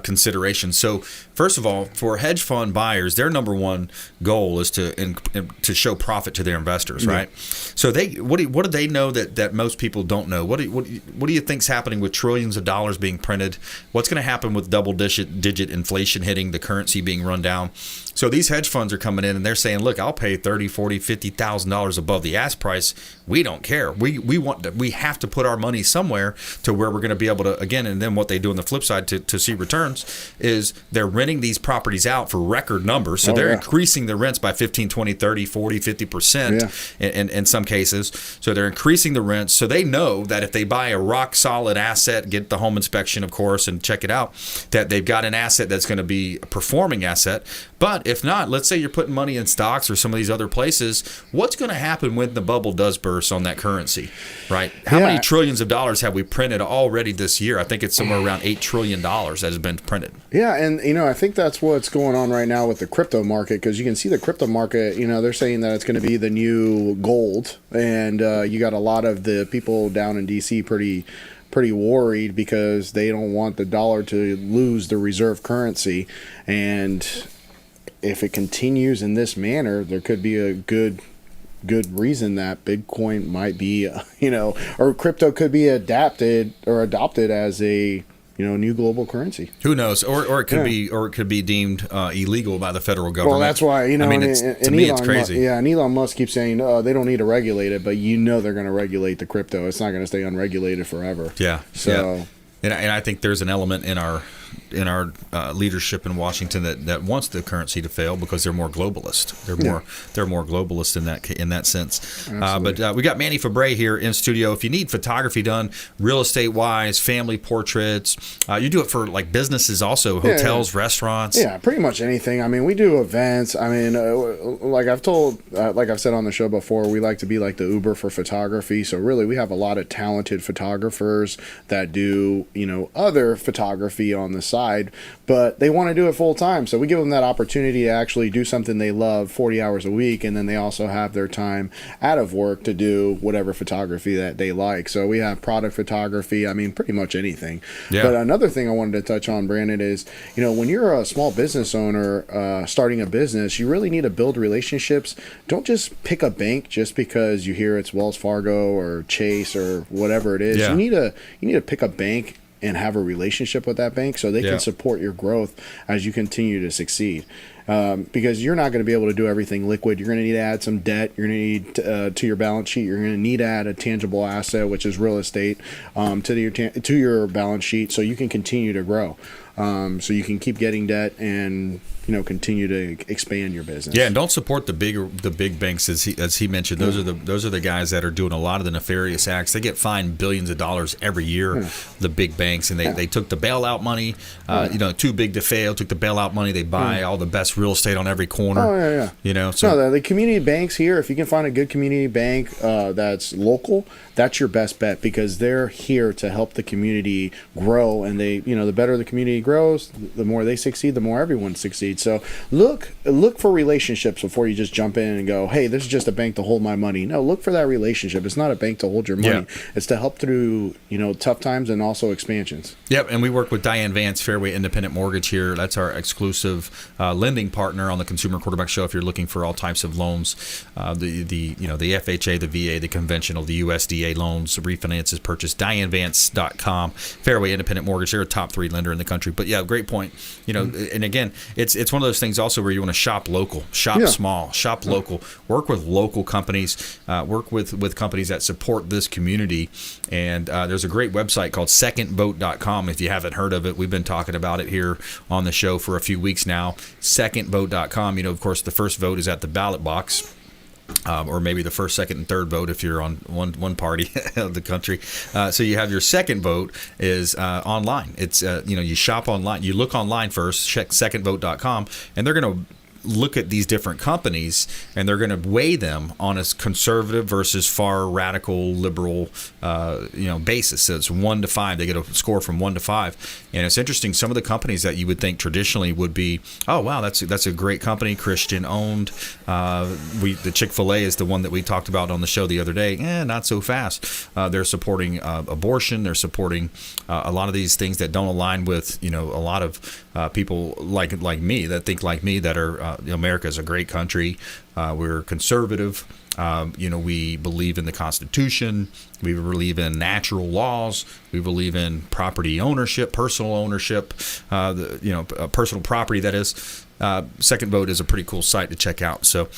considerations. So first of all, for hedge fund buyers, their number one goal is to show profit to their investors, right? So what do they know that most people don't know? What do you think's happening with trillions of dollars being printed? What's going to happen with double-digit inflation hitting, the currency being run down? So these hedge funds are coming in and they're saying, look, I'll pay $30,000, $40,000, $50,000 above the ask price. We don't care. We have to put our money somewhere to where we're going to be able to, again, and then what they do on the flip side to see returns is they're renting these properties out for record numbers. So they're increasing the rents by 15, 20, 30, 40, 50% in some cases. So they're increasing the rents. So they know that if they buy a rock solid asset, get the home inspection, of course, and check it out, that they've got an asset that's going to be a performing asset. But if not, let's say you're putting money in stocks or some of these other places, what's going to happen when the bubble does burst on that currency, right? How many trillions of dollars have we printed already this year? I think it's somewhere around $8 trillion that has been printed. Yeah, and I think that's what's going on right now with the crypto market, because you can see the crypto market, they're saying that it's going to be the new gold, and you got a lot of the people down in D.C. pretty worried because they don't want the dollar to lose the reserve currency. And if it continues in this manner, there could be a good reason that Bitcoin might be, or crypto could be adopted as a new global currency. Who knows? Or it could be deemed illegal by the federal government. Well, that's why to me it's crazy. And Elon Musk keeps saying they don't need to regulate it, but they're going to regulate the crypto. It's not going to stay unregulated forever. Yeah. So. Yeah. And I think there's an element in our leadership in Washington that wants the currency to fail because they're more globalist. They're more globalist in that sense. But we got Manny Febre here in studio. If you need photography done, real estate wise, family portraits, you do it for like businesses also, hotels, restaurants. Yeah, pretty much anything. I mean, we do events. I mean, like I've said on the show before, we like to be like the Uber for photography. So really, we have a lot of talented photographers that do other photography on the side, but they want to do it full time. So we give them that opportunity to actually do something they love 40 hours a week, and then they also have their time out of work to do whatever photography that they like. So we have product photography. I mean, pretty much anything. Yeah. But another thing I wanted to touch on, Brandon, is when you're a small business owner starting a business, you really need to build relationships. Don't just pick a bank just because you hear it's Wells Fargo or Chase or whatever it is. Yeah. You need to pick a bank and have a relationship with that bank so they can support your growth as you continue to succeed. Because you're not going to be able to do everything liquid. You're going to need to add some debt. You're going to need to your balance sheet. You're going to need to add a tangible asset, which is real estate, to your balance sheet so you can continue to grow. So you can keep getting debt and continue to expand your business. Yeah, and don't support the big banks as he mentioned. Those are the guys that are doing a lot of the nefarious acts. They get fined billions of dollars every year. The big banks, and they took the bailout money. Too big to fail. Took the bailout money. They buy all the best real estate on every corner. Oh yeah. So the community banks here. If you can find a good community bank that's local, that's your best bet because they're here to help the community grow. And they, the better the community grows, the more they succeed, the more everyone succeeds. So look for relationships before you just jump in and go, hey, this is just a bank to hold my money. No, look for that relationship. It's not a bank to hold your money. Yeah. It's to help through tough times and also expansions. Yep, and we work with Diane Vance, Fairway Independent Mortgage here. That's our exclusive lending lending partner on the Consumer Quarterback Show if you're looking for all types of loans, the FHA, the VA, the conventional, the USDA loans, refinances, purchase. DianeVance.com, Fairway Independent Mortgage. They're a top 3 lender in the country. But yeah, great point. And again, it's one of those things also where you want to shop local, shop small, shop local, work with local companies, work with companies that support this community. And there's a great website called secondvote.com. If you haven't heard of it, we've been talking about it here on the show for a few weeks now. Secondvote.com. Of course, the first vote is at the ballot box. Or maybe the first, second, and third vote if you're on one party of the country. So you have your second vote is online. It's you shop online. You look online first. Check secondvote.com, and they're going to look at these different companies and they're going to weigh them on a conservative versus far radical liberal basis. So it's 1 to 5. They get a score from 1 to 5. And it's interesting, some of the companies that you would think traditionally would be, oh wow, that's a great company, Christian owned. The Chick-fil-A is the one that we talked about on the show the other day. Not so fast. They're supporting abortion. They're supporting a lot of these things that don't align with a lot of people like me that think like me that are America is a great country. We're conservative. We believe in the Constitution. We believe in natural laws. We believe in property ownership, personal ownership, personal property, that is. Second Vote is a pretty cool site to check out. So,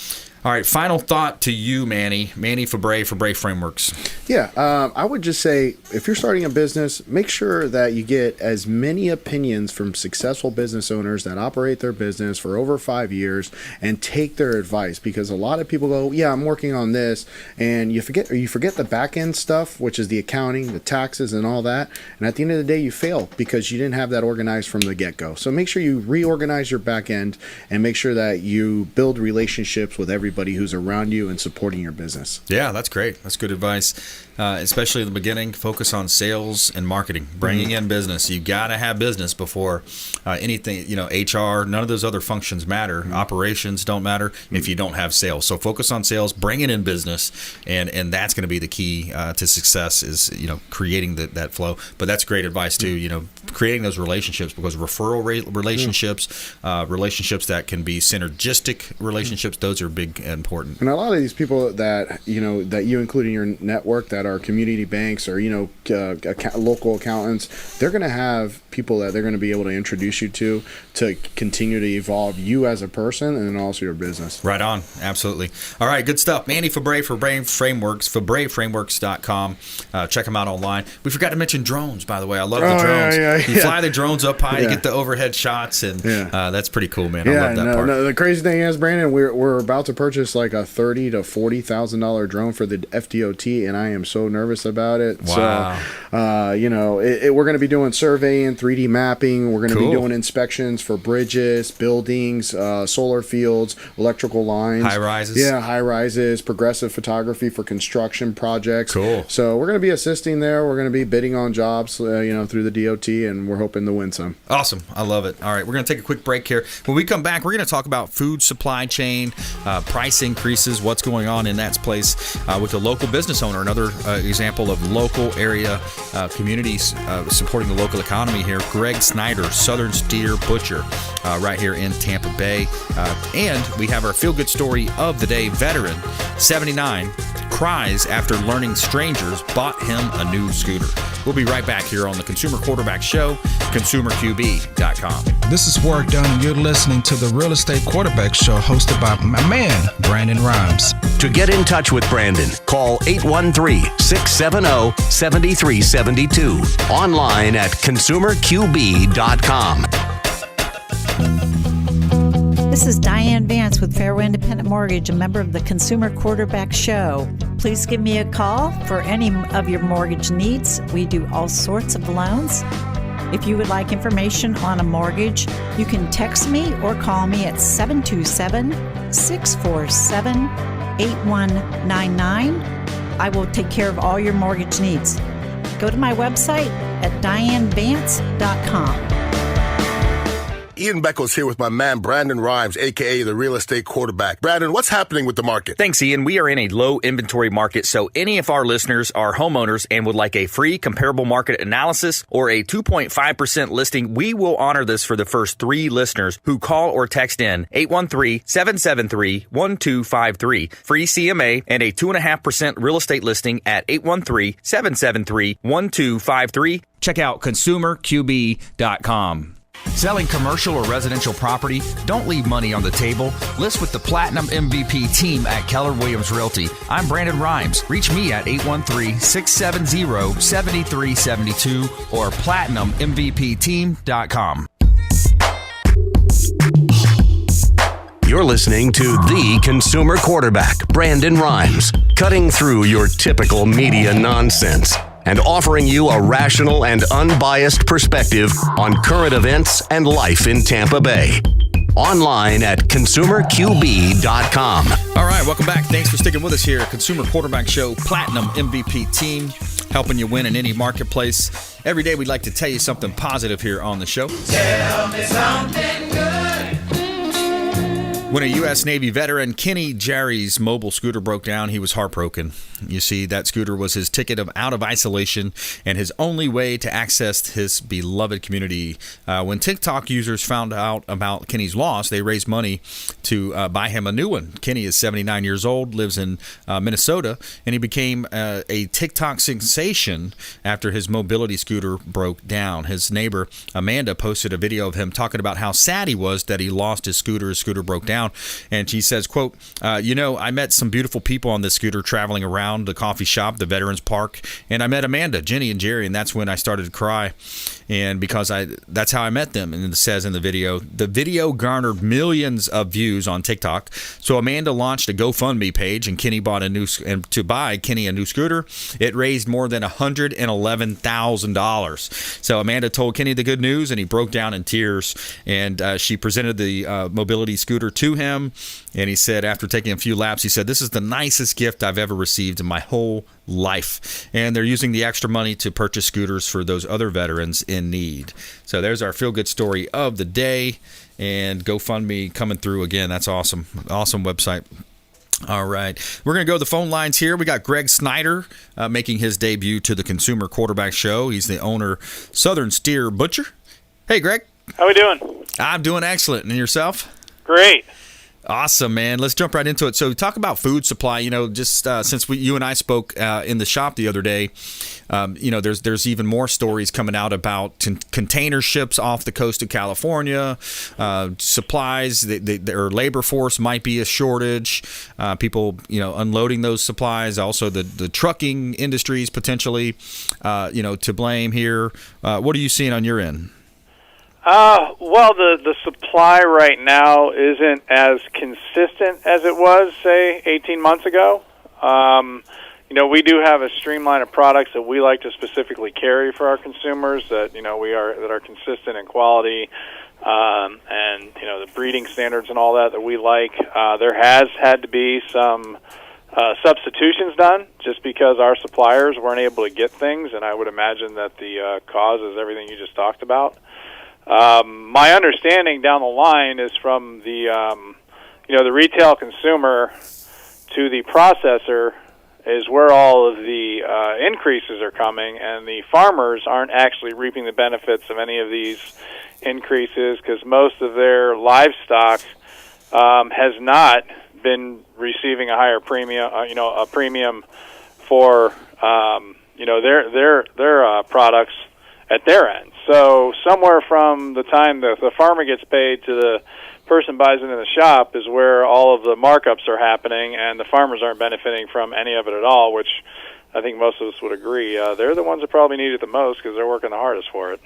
all right, final thought to you, Manny Febre Frameworks. Yeah, I would just say if you're starting a business, make sure that you get as many opinions from successful business owners that operate their business for over 5 years and take their advice, because a lot of people go, yeah, I'm working on this, and you forget the back end stuff, which is the accounting, the taxes, and all that. And at the end of the day, you fail because you didn't have that organized from the get-go. So make sure you reorganize your back end and make sure that you build relationships with everybody who's around you and supporting your business. Yeah, that's great. That's good advice. Especially in the beginning, focus on sales and marketing, bringing in business. You got to have business before anything, HR, none of those other functions matter. Operations don't matter if you don't have sales. So focus on sales, bringing in business, and that's going to be the key to success is, creating that flow. But that's great advice too, creating those relationships, because referral relationships, relationships that can be synergistic relationships, those are big and important. And a lot of these people that, that you include in your network that are community banks or, local accountants, they're going to have people that they're going to be able to introduce you to continue to evolve you as a person and then also your business. Right on. Absolutely. All right. Good stuff. Manny Febre Frameworks, FebreFrameworks.com. Check them out online. We forgot to mention drones, by the way. I love the drones. You fly the drones up high, you get the overhead shots, and that's pretty cool, man. I love that part. No, the crazy thing is, Brandon, we're about to purchase like a $30,000 to $40,000 drone for the FDOT, and I am so nervous about it. Wow. So, we're going to be doing surveying, 3D mapping. We're going to be doing inspections for bridges, buildings, solar fields, electrical lines. High rises. Yeah, high rises, progressive photography for construction projects. Cool. So we're going to be assisting there. We're going to be bidding on jobs, through the DOT, and we're hoping to win some. Awesome. I love it. All right, we're going to take a quick break here. When we come back, we're going to talk about food supply chain, price increases, what's going on in that place with a local business owner. Another example of local area communities supporting the local economy here. Greg Snyder, Southern Steer Butcher, right here in Tampa Bay. And we have our feel-good story of the day. Veteran, 79, cries after learning strangers bought him a new scooter. We'll be right back here on the Consumer Quarterback Show, ConsumerQB.com. This is Warwick Dunn, and you're listening to the Real Estate Quarterback Show hosted by my man, Brandon Rhymes. To get in touch with Brandon, call 813-670-7372. Online at ConsumerQB.com. This is Diane Vance with Fairway Independent Mortgage, a member of the Consumer Quarterback Show. Please give me a call for any of your mortgage needs. We do all sorts of loans. If you would like information on a mortgage, you can text me or call me at 727-647-8199. I will take care of all your mortgage needs. Go to my website at dianevance.com. Ian Beckles here with my man Brandon Rhymes, a.k.a. the real estate quarterback. Brandon, what's happening with the market? Thanks, Ian. We are in a low inventory market, so any of our listeners are homeowners and would like a free comparable market analysis or a 2.5% listing, we will honor this for the first 3 listeners who call or text in 813-773-1253. Free CMA and a 2.5% real estate listing at 813-773-1253. Check out consumerqb.com. Selling commercial or residential property? Don't leave money on the table. List with the Platinum MVP team at Keller Williams Realty. I'm Brandon Rhymes. Reach me at 813-670-7372 or platinummvpteam.com. You're listening to the consumer quarterback, Brandon Rhymes, cutting through your typical media nonsense and offering you a rational and unbiased perspective on current events and life in Tampa Bay. Online at consumerqb.com. All right, welcome back. Thanks for sticking with us here. Consumer Quarterback Show, Platinum MVP team, helping you win in any marketplace. Every day we'd like to tell you something positive here on the show. Tell me something good. When a U.S. Navy veteran, Kenny Jerry's mobile scooter broke down, he was heartbroken. You see, that scooter was his ticket out of isolation and his only way to access his beloved community. When TikTok users found out about Kenny's loss, they raised money to buy him a new one. Kenny is 79 years old, lives in Minnesota, and he became a TikTok sensation after his mobility scooter broke down. His neighbor, Amanda, posted a video of him talking about how sad he was that he lost his scooter. His scooter broke down. And she says, quote, I met some beautiful people on this scooter traveling around the coffee shop, the Veterans Park, and I met Amanda, Jenny, and Jerry, and that's when I started to cry. And because that's how I met them. And it says in the video garnered millions of views on TikTok. So Amanda launched a GoFundMe page, and Kenny to buy Kenny a new scooter. It raised more than $111,000. So Amanda told Kenny the good news, and he broke down in tears. And she presented the mobility scooter to him. And he said, after taking a few laps, he said, "This is the nicest gift I've ever received in my whole life." And they're using the extra money to purchase scooters for those other veterans in need. So there's our feel-good story of the day. And GoFundMe coming through again. That's awesome. Awesome website. All right. We're going to go to the phone lines here. We got Greg Snyder making his debut to the Consumer Quarterback Show. He's the owner, Southern Steer Butcher. Hey, Greg. How we doing? I'm doing excellent. And yourself? Great. Awesome, man. Let's jump right into it. So talk about food supply. Just since you and I spoke in the shop the other day, there's even more stories coming out about container ships off the coast of California, supplies, their labor force might be a shortage, people, unloading those supplies, also the trucking industries potentially, to blame here. What are you seeing on your end? Well, the supply right now isn't as consistent as it was, say, 18 months ago. We do have a streamline of products that we like to specifically carry for our consumers that that are consistent in quality, and the breeding standards and all that we like. There has had to be some substitutions done just because our suppliers weren't able to get things, and I would imagine that the cause is everything you just talked about. My understanding down the line is from the retail consumer to the processor is where all of the increases are coming, and the farmers aren't actually reaping the benefits of any of these increases because most of their livestock has not been receiving a higher premium, a premium for their products at their end. So somewhere from the time the farmer gets paid to the person buys it in the shop is where all of the markups are happening, and the farmers aren't benefiting from any of it at all, which I think most of us would agree. They're the ones that probably need it the most because they're working the hardest for it.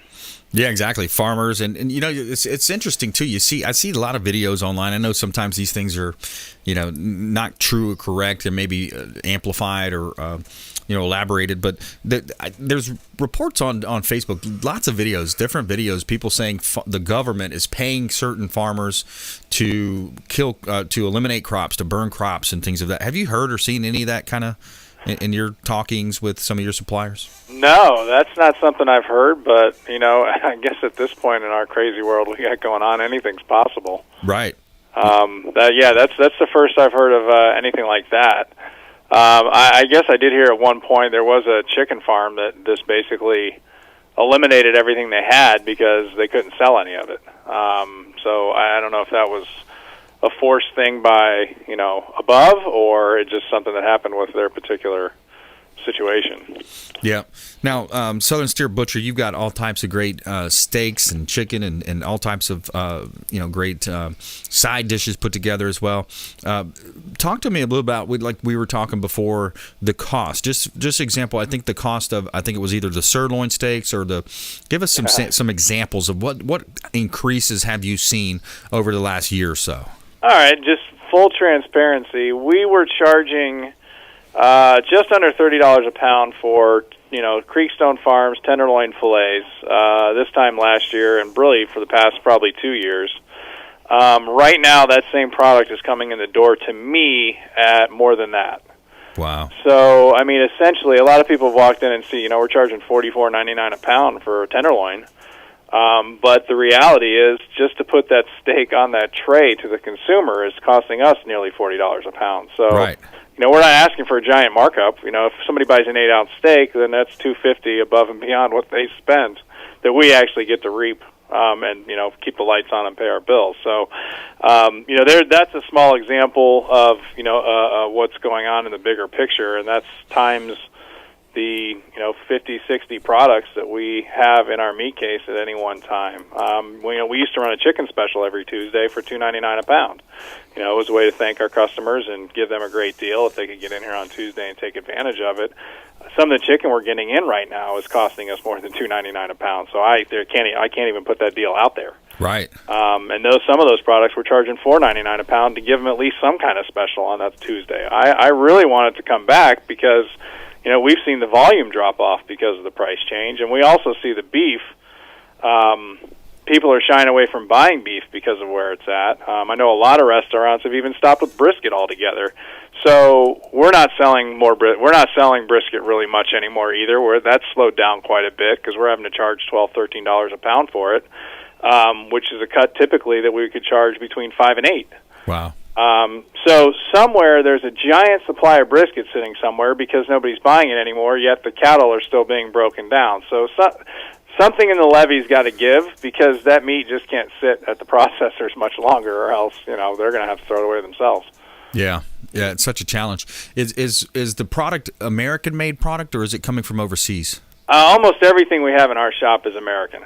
Yeah, exactly. Farmers, and it's interesting too. I see a lot of videos online. I know sometimes these things are, not true or correct, and maybe amplified or elaborated. But there's reports on Facebook, lots of videos, different videos, people saying the government is paying certain farmers to kill, to eliminate crops, to burn crops, and things of that. Have you heard or seen any of that kind of in your talkings with some of your suppliers? No, that's not something I've heard, but, I guess at this point in our crazy world we got going on, anything's possible. Right. That's the first I've heard of anything like that. I guess I did hear at one point there was a chicken farm that just basically eliminated everything they had because they couldn't sell any of it. So I don't know if that was a forced thing by, above, or it's just something that happened with their particular situation. Yeah. Now, Southern Steer Butcher, you've got all types of great steaks and chicken and all types of great side dishes put together as well. Talk to me a little about, like we were talking before, the cost. Just example, I think the cost of, it was either the sirloin steaks or give us some examples of what increases have you seen over the last year or so? All right, just full transparency. We were charging just under $30 a pound for, Creekstone Farms tenderloin fillets this time last year, and really for the past probably 2 years. Right now, that same product is coming in the door to me at more than that. Wow. So, essentially, a lot of people have walked in and see, we're charging $44.99 a pound for a tenderloin. But the reality is, just to put that steak on that tray to the consumer is costing us nearly $40 a pound. So, right. We're not asking for a giant markup. If somebody buys an 8-ounce steak, then that's $2.50 above and beyond what they spend that we actually get to reap and keep the lights on and pay our bills. So, that's a small example of what's going on in the bigger picture, and that's times the 50, 60 products that we have in our meat case at any one time. We used to run a chicken special every Tuesday for $2.99 a pound. It was a way to thank our customers and give them a great deal if they could get in here on Tuesday and take advantage of it. Some of the chicken we're getting in right now is costing us more than $2.99 a pound, so I can't even put that deal out there. Right. And some of those products we're charging $4.99 a pound to give them at least some kind of special on that Tuesday. I really want it to come back because we've seen the volume drop off because of the price change, and we also see the beef. People are shying away from buying beef because of where it's at. I know a lot of restaurants have even stopped with brisket altogether. So we're not selling we're not selling brisket really much anymore either. That's slowed down quite a bit because we're having to charge $12, $13 a pound for it, which is a cut typically that we could charge between $5 and $8. Wow. So somewhere there's a giant supply of brisket sitting somewhere because nobody's buying it anymore, yet the cattle are still being broken down. So something in the levee's got to give because that meat just can't sit at the processors much longer, or else they're going to have to throw it away themselves. Yeah, it's such a challenge. Is the product American-made product, or is it coming from overseas? Almost everything we have in our shop is American.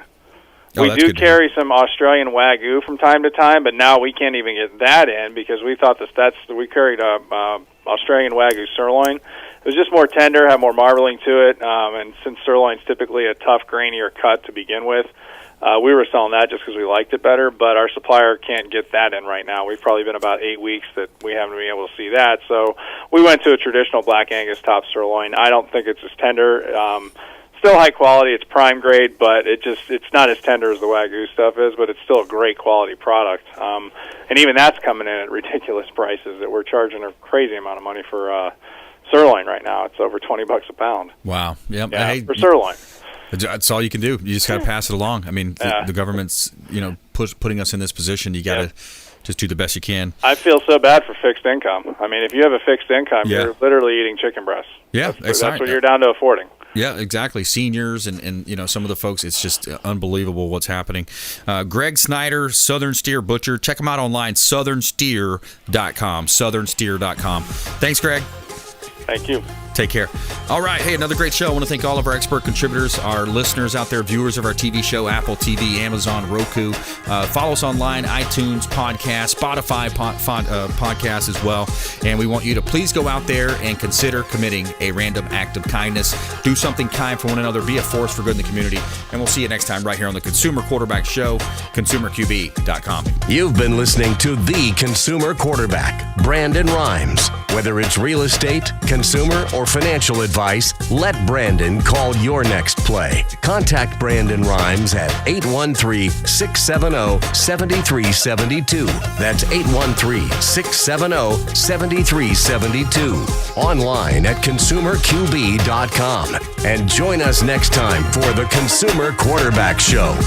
We do carry some Australian Wagyu from time to time, but now we can't even get that in because we thought we carried Australian Wagyu sirloin. It was just more tender, had more marbling to it, and since sirloin's typically a tough, grainier cut to begin with, we were selling that just because we liked it better, but our supplier can't get that in right now. We've probably been about 8 weeks that we haven't been able to see that, so we went to a traditional Black Angus top sirloin. I don't think it's as tender. Still high quality, it's prime grade, but it's not as tender as the Wagyu stuff is, but it's still a great quality product. And even that's coming in at ridiculous prices that we're charging a crazy amount of money for sirloin right now. It's over $20 a pound. Wow. Yep. Yeah, for sirloin. That's all you can do. You just got to pass it along. I mean, the government's putting us in this position. You got to just do the best you can. I feel so bad for fixed income. I mean, if you have a fixed income, you're literally eating chicken breasts. Yeah, that's what you're down to affording. Yeah, exactly. Seniors and some of the folks, it's just unbelievable what's happening. Greg Snyder, Southern Steer Butcher. Check him out online, southernsteer.com, southernsteer.com. Thanks, Greg. Thank you. Take care. All right. Hey, another great show. I want to thank all of our expert contributors, our listeners out there, viewers of our TV show, Apple TV, Amazon, Roku. Follow us online, iTunes, podcast, Spotify podcast as well. And we want you to please go out there and consider committing a random act of kindness. Do something kind for one another. Be a force for good in the community. And we'll see you next time right here on the Consumer Quarterback Show, consumerqb.com. You've been listening to The Consumer Quarterback, Brandon Rhymes. Whether it's real estate, consumer, or financial advice, let Brandon call your next play. Contact Brandon Rhymes at 813-670-7372. That's 813-670-7372. Online at consumerqb.com. And join us next time for the Consumer Quarterback Show.